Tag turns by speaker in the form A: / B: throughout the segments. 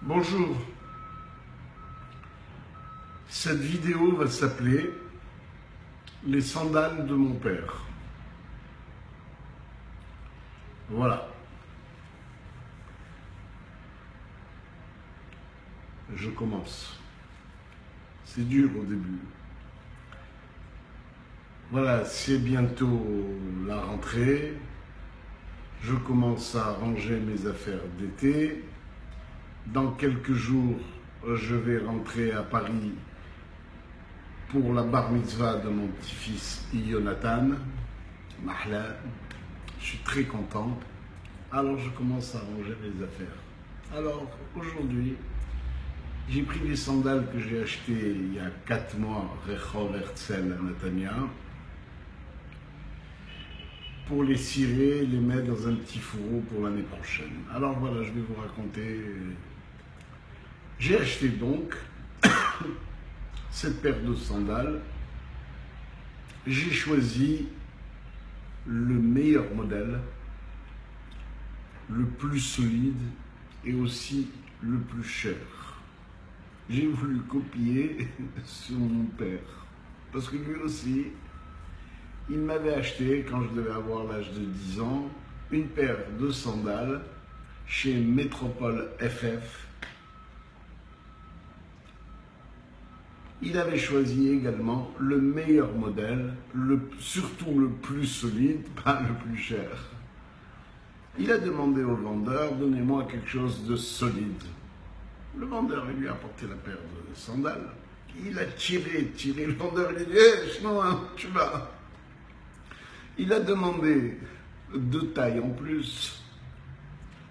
A: Bonjour, cette vidéo va s'appeler « Les sandales de mon père ». Voilà. Je commence. C'est dur au début. Voilà, c'est bientôt la rentrée. Je commence à ranger mes affaires d'été. Dans quelques jours, je vais rentrer à Paris pour la bar mitzvah de mon petit-fils Yonatan. Mahla, je suis très content. Alors je commence à ranger mes affaires. Alors aujourd'hui, j'ai pris les sandales que j'ai achetées il y a 4 mois, Rechov Herzl à Netanya, pour les cirer, les mettre dans un petit fourreau pour l'année prochaine. Alors voilà, je vais vous raconter. J'ai acheté donc cette paire de sandales. J'ai choisi le meilleur modèle, le plus solide et aussi le plus cher. J'ai voulu copier sur mon père, parce que lui aussi, il m'avait acheté, quand je devais avoir l'âge de 10 ans, une paire de sandales chez Métropole FF. Il avait choisi également le meilleur modèle, surtout le plus solide, pas le plus cher. Il a demandé au vendeur, donnez-moi quelque chose de solide. Le vendeur lui a apporté la paire de sandales. Il a tiré, le vendeur lui a dit, hé, non, tu vas. Il a demandé 2 tailles en plus.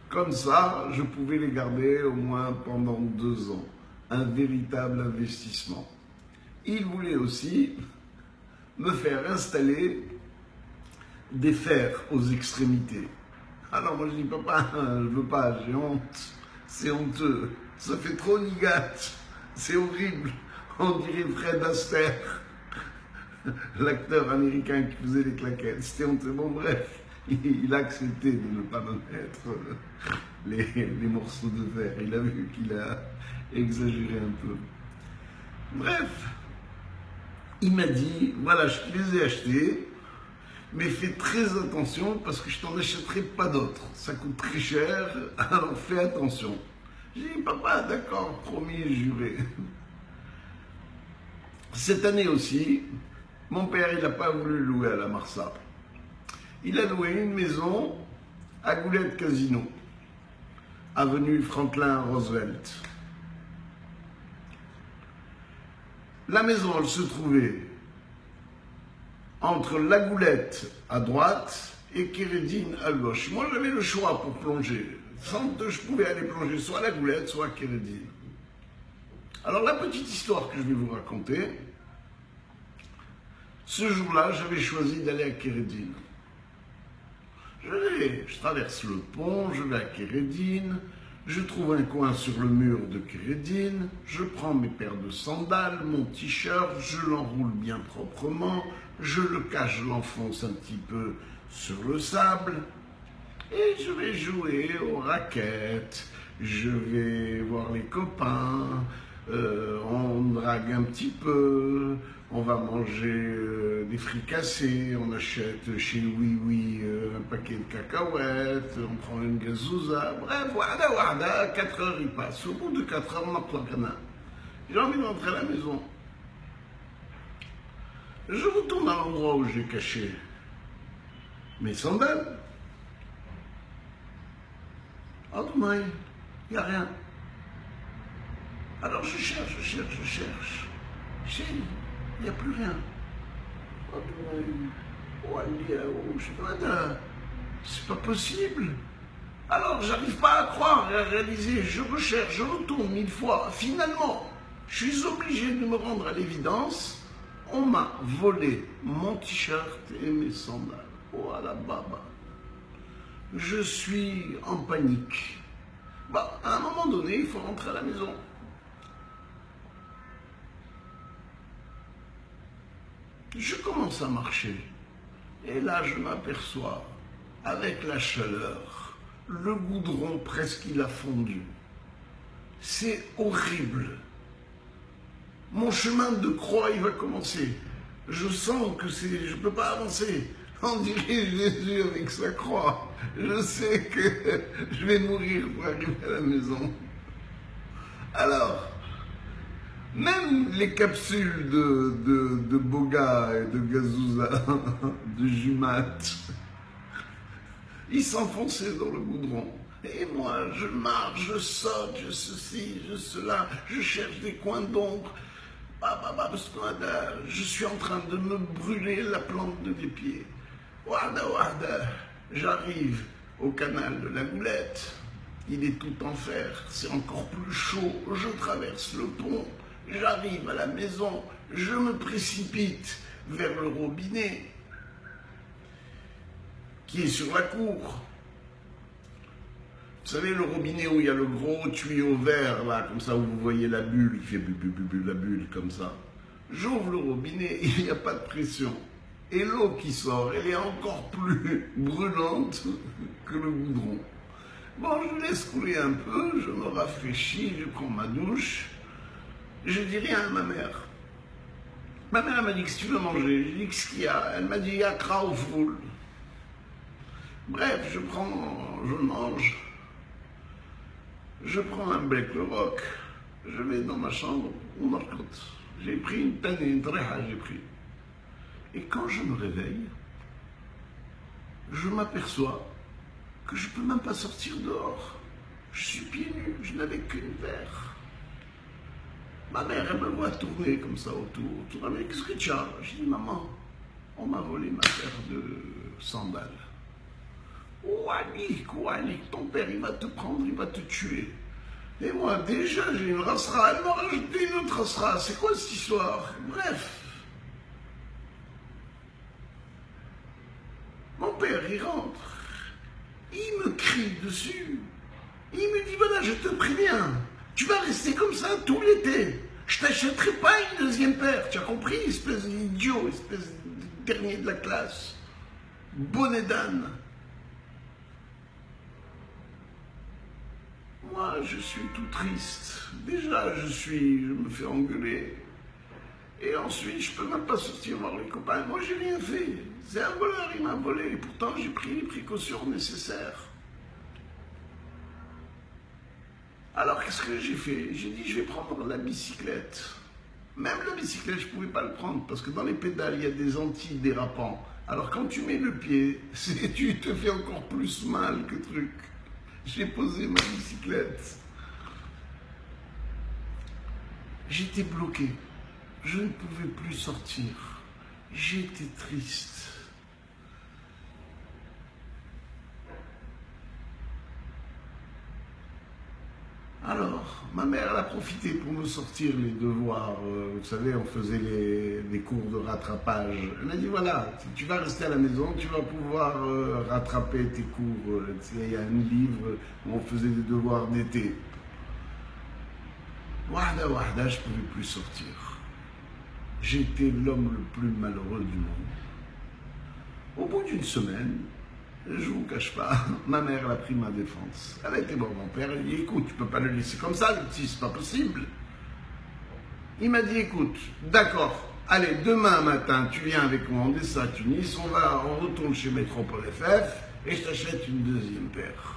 A: Comme ça, je pouvais les garder au moins pendant 2 ans. Un véritable investissement. Il voulait aussi me faire installer des fers aux extrémités. Alors moi je dis, papa, je veux pas, j'ai honte, c'est honteux, ça fait trop nigat, c'est horrible, on dirait Fred Astaire, l'acteur américain qui faisait les claquettes, c'était honteux. Bon bref, il a accepté de ne pas me mettre les morceaux de verre, il a vu qu'il a exagéré un peu. Bref, il m'a dit, voilà, je te les ai achetés, mais fais très attention parce que je t'en achèterai pas d'autres. Ça coûte très cher, alors fais attention. J'ai dit, papa, d'accord, promis et juré. Cette année aussi, mon père, il n'a pas voulu louer à la Marsa. Il a loué une maison à Goulette Casino, avenue Franklin Roosevelt. La maison, elle se trouvait entre la Goulette à droite et Kéredine à gauche. Moi, j'avais le choix pour plonger. Je pouvais aller plonger soit à la Goulette, soit à Kéredine. Alors, la petite histoire que je vais vous raconter, ce jour-là, j'avais choisi d'aller à Kéredine. Je traverse le pont, je vais à Kéredine, je trouve un coin sur le mur de Kéredine, je prends mes paires de sandales, mon t-shirt, je l'enroule bien proprement, je le cache, je l'enfonce un petit peu sur le sable et je vais jouer aux raquettes, je vais voir les copains, on drague un petit peu, on va manger des fricassés, on achète chez Oui Oui un paquet de cacahuètes, on prend une gazouza, bref, voilà, 4 heures il passe. Au bout de 4 heures, on n'a plus rien. J'ai envie d'entrer à la maison. Je retourne à l'endroit où j'ai caché mes sandales. Oh non, il n'y a rien. Alors je cherche. Il n'y a plus rien. C'est pas possible. Alors j'arrive pas à croire et à réaliser. Je recherche, je retourne 1000 fois. Finalement, je suis obligé de me rendre à l'évidence. On m'a volé mon t-shirt et mes sandales. Oh la baba. Je suis en panique. Bah, à un moment donné, il faut rentrer à la maison. Je commence à marcher. Et là, je m'aperçois, avec la chaleur, le goudron presque il a fondu. C'est horrible. Mon chemin de croix, il va commencer. Je sens que je ne peux pas avancer. On dirait Jésus avec sa croix. Je sais que je vais mourir pour arriver à la maison. Alors, même les capsules de Boga et de Gazouza, de Jumat, ils s'enfonçaient dans le goudron. Et moi, je marche, je saute, je ceci, je cela, je cherche des coins d'ombre. Je suis en train de me brûler la plante de mes pieds. J'arrive au canal de la Goulette. Il est tout en fer, c'est encore plus chaud. Je traverse le pont, j'arrive à la maison, je me précipite vers le robinet qui est sur la cour. Vous savez, le robinet où il y a le gros tuyau vert, là, comme ça, où vous voyez la bulle, qui fait la bulle, comme ça. J'ouvre le robinet, il n'y a pas de pression. Et l'eau qui sort, elle est encore plus brûlante que le goudron. Bon, je laisse couler un peu, je me rafraîchis, je prends ma douche. Je dis rien à ma mère. Ma mère m'a dit, qu'est-ce que tu veux manger? J'ai dit, qu'est-ce qu'il y a? Elle m'a dit, il y a Krauful. Bref, je mange. Je prends un bec le roc, je vais dans ma chambre, on marcote. J'ai pris une peine et une tréha, j'ai pris. Et quand je me réveille, je m'aperçois que je ne peux même pas sortir dehors. Je suis pieds nus, je n'avais qu'une paire. Ma mère, elle me voit tourner comme ça autour. Elle me dit, qu'est-ce que tu as? Je dis, maman, on m'a volé ma paire de sandales. Oualik, ton père, il va te prendre, il va te tuer. Et moi, déjà, j'ai une rassera, elle m'a rajouté une autre rassera. C'est quoi cette histoire? Bref. Mon père, il rentre. Il me crie dessus. Il me dit, voilà, je te préviens, tu vas rester comme ça tout l'été. Je t'achèterai pas une deuxième paire. Tu as compris, espèce d'idiot, espèce de dernier de la classe. Bonnet d'âne. Moi, je suis tout triste. Déjà, je me fais engueuler. Et ensuite, je peux même pas sortir voir les copains. Moi, j'ai rien fait. C'est un voleur, il m'a volé. Et pourtant, j'ai pris les précautions nécessaires. Alors, qu'est-ce que j'ai fait? J'ai dit, je vais prendre la bicyclette. Même la bicyclette, je ne pouvais pas le prendre parce que dans les pédales, il y a des antidérapants. Alors, quand tu mets le pied, tu te fais encore plus mal que truc. J'ai posé ma bicyclette. J'étais bloqué. Je ne pouvais plus sortir. J'étais triste. Alors, ma mère, elle a profité pour me sortir les devoirs. Vous savez, on faisait les cours de rattrapage. Elle m'a dit, voilà, si tu vas rester à la maison, tu vas pouvoir rattraper tes cours. Il y a un livre où on faisait des devoirs d'été. Wahda, je ne pouvais plus sortir. J'étais l'homme le plus malheureux du monde. Au bout d'une semaine, je ne vous cache pas, ma mère elle a pris ma défense. Elle a été voir mon père, elle a dit, écoute, tu ne peux pas le laisser comme ça, le petit, c'est pas possible. Il m'a dit, écoute, d'accord, allez, demain matin, tu viens avec moi, on descend à Tunis, on retourne chez Métropole FF, et je t'achète une deuxième paire.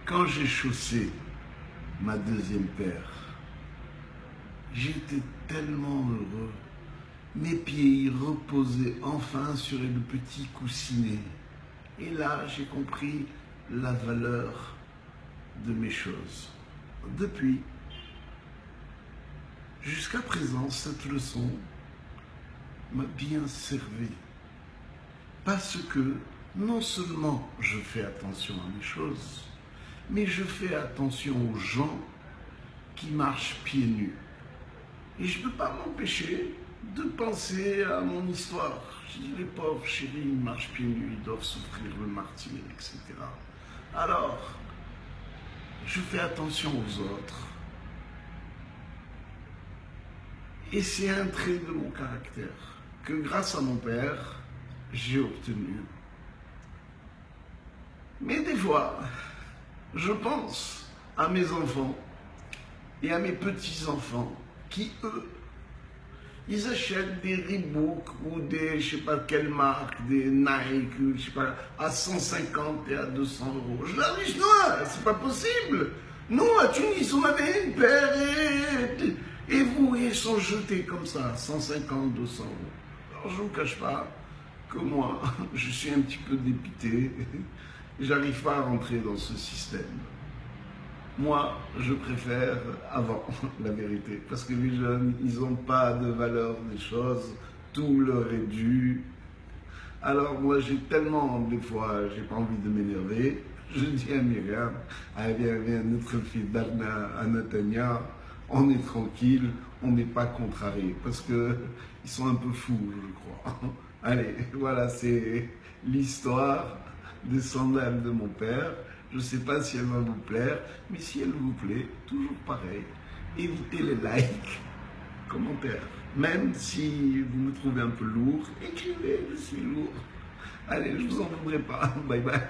A: Quand j'ai chaussé ma deuxième paire, j'étais tellement heureux. Mes pieds y reposaient enfin sur le petit coussinet. Et là, j'ai compris la valeur de mes choses. Depuis, jusqu'à présent, cette leçon m'a bien servi. Parce que non seulement je fais attention à mes choses, mais je fais attention aux gens qui marchent pieds nus. Et je ne peux pas m'empêcher de penser à mon histoire. Je dis, les pauvres chéris, ils marchent pieds nus, ils doivent souffrir le martyre, etc. Alors, je fais attention aux autres. Et c'est un trait de mon caractère que grâce à mon père, j'ai obtenu. Mais des fois, je pense à mes enfants et à mes petits-enfants qui, eux, ils achètent des Reebok ou des, je sais pas quelle marque, des Nike, je sais pas, à 150 et à 200 euros. Je leur dis, non, c'est pas possible. Nous, à Tunis, on avait une paire et vous, ils sont jetés comme ça, 150, 200 euros. Alors, je ne vous cache pas que moi, je suis un petit peu dépité. J'arrive pas à rentrer dans ce système. Moi, je préfère avant, la vérité, parce que les jeunes, ils n'ont pas de valeur des choses, tout leur est dû. Alors moi, j'ai tellement, des fois, j'ai pas envie de m'énerver. Je dis à Myriam, viens, notre fille d'Arna, à Natania, on est tranquille, on n'est pas contrarié, parce que ils sont un peu fous, je crois. Allez, voilà, c'est l'histoire des sandales de mon père. Je ne sais pas si elle va vous plaire, mais si elle vous plaît, toujours pareil, évitez les likes, commentaires. Même si vous me trouvez un peu lourd, écrivez, je suis lourd. Allez, je ne vous en voudrais pas. Bye bye.